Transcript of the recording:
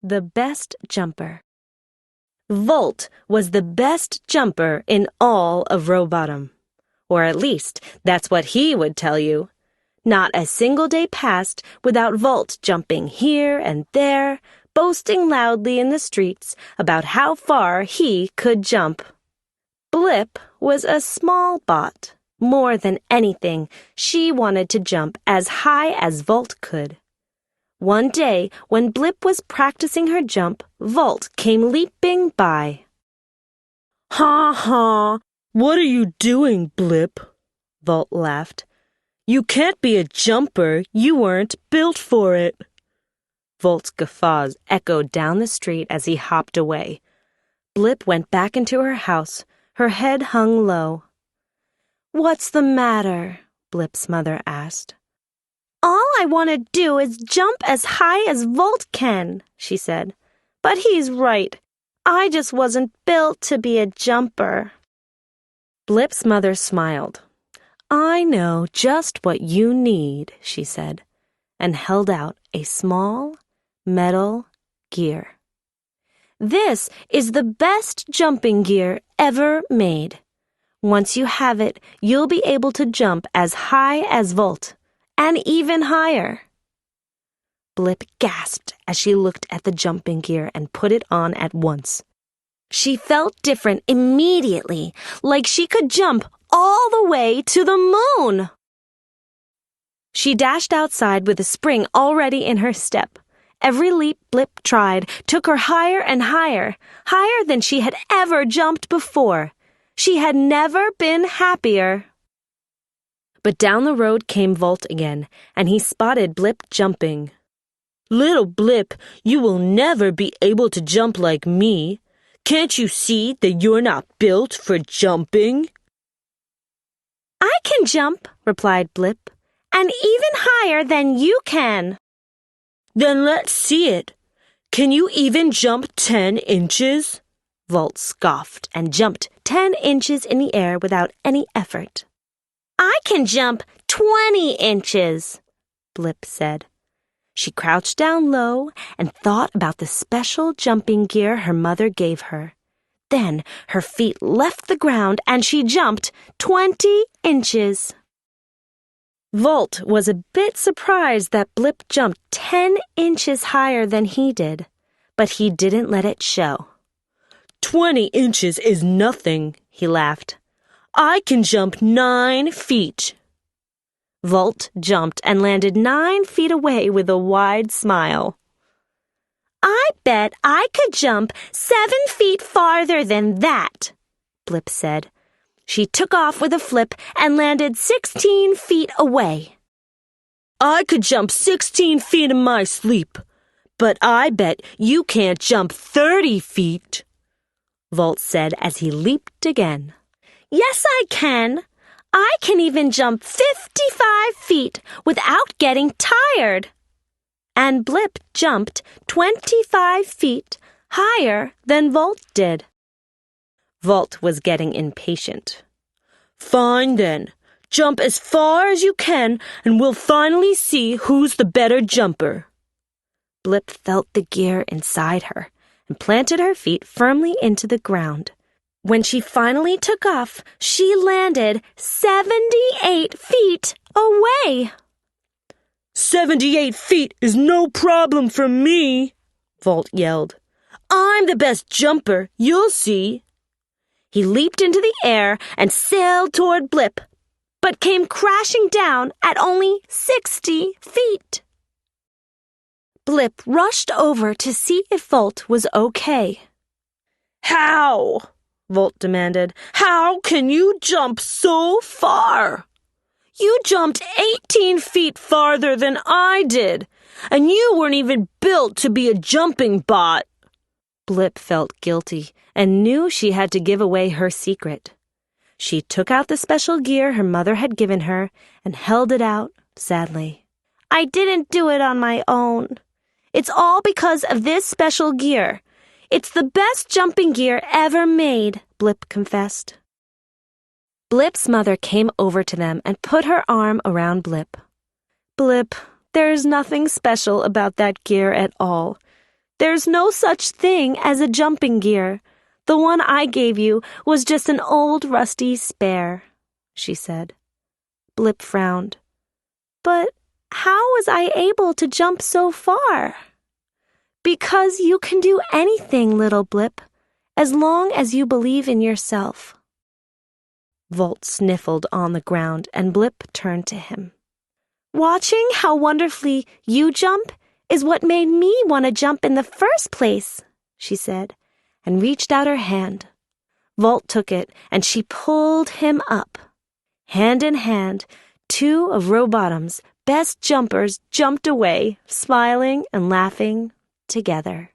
the best jumper. Volt was the best jumper in all of Rowbottom. Or at least, that's what he would tell you. Not a single day passed without Volt jumping here and there, boasting loudly in the streets about how far he could jump. Blip was a small bot. More than anything, she wanted to jump as high as Volt could. One day, when Blip was practicing her jump, Volt came leaping by. "Ha ha! What are you doing, Blip?" Volt laughed. "You can't be a jumper. You weren't built for it." Volt's guffaws echoed down the street as he hopped away. Blip went back into her house, her head hung low. "What's the matter?" Blip's mother asked. "All I want to do is jump as high as Volt can," she said. "But he's right. I just wasn't built to be a jumper." Blip's mother smiled. "I know just what you need," she said, and held out a small metal gear. "This is the best jumping gear ever made. Once you have it, you'll be able to jump as high as Volt, and even higher." Blip gasped as she looked at the jumping gear and put it on at once. She felt different immediately, like she could jump all the way to the moon. She dashed outside with a spring already in her step. Every leap Blip tried took her higher and higher, higher than she had ever jumped before. She had never been happier. But down the road came Volt again, and he spotted Blip jumping. "Little Blip, you will never be able to jump like me. Can't you see that you're not built for jumping?" "I can jump," replied Blip, "and even higher than you can." "Then let's see it. Can you even jump 10 inches? Volt scoffed and jumped 10 inches in the air without any effort. "I can jump 20 inches, Blip said. She crouched down low and thought about the special jumping gear her mother gave her. Then her feet left the ground and she jumped 20 inches. Volt was a bit surprised that Blip jumped 10 inches higher than he did, but he didn't let it show. 20 inches is nothing, he laughed. I can jump 9 feet. Volt jumped and landed 9 feet away with a wide smile. "I bet I could jump 7 feet farther than that," Blip said. She took off with a flip and landed 16 feet away. "I could jump 16 feet in my sleep, but I bet you can't jump 30 feet, Volt said as he leaped again. "Yes, I can. I can even jump 55 feet without getting tired." And Blip jumped 25 feet higher than Volt did. Volt was getting impatient. "Fine then. Jump as far as you can and we'll finally see who's the better jumper." Blip felt the gear inside her and planted her feet firmly into the ground. When she finally took off, she landed 78 feet away. 78 feet is no problem for me, Volt yelled. "I'm the best jumper, you'll see." He leaped into the air and sailed toward Blip, but came crashing down at only 60 feet. Blip rushed over to see if Volt was okay. "How?" Volt demanded. "How can you jump so far? You jumped 18 feet farther than I did, and you weren't even built to be a jumping bot." Blip felt guilty and knew she had to give away her secret. She took out the special gear her mother had given her and held it out sadly. "I didn't do it on my own. It's all because of this special gear. It's the best jumping gear ever made," Blip confessed. Blip's mother came over to them and put her arm around Blip. "Blip, there's nothing special about that gear at all. There's no such thing as a jumping gear. The one I gave you was just an old rusty spare," she said. Blip frowned. "But how was I able to jump so far?" "Because you can do anything, little Blip, as long as you believe in yourself." Volt sniffled on the ground, and Blip turned to him. "Watching how wonderfully you jump is what made me want to jump in the first place," she said, and reached out her hand. Volt took it, and she pulled him up. Hand in hand, two of Rowbottom's best jumpers jumped away, smiling and laughing together.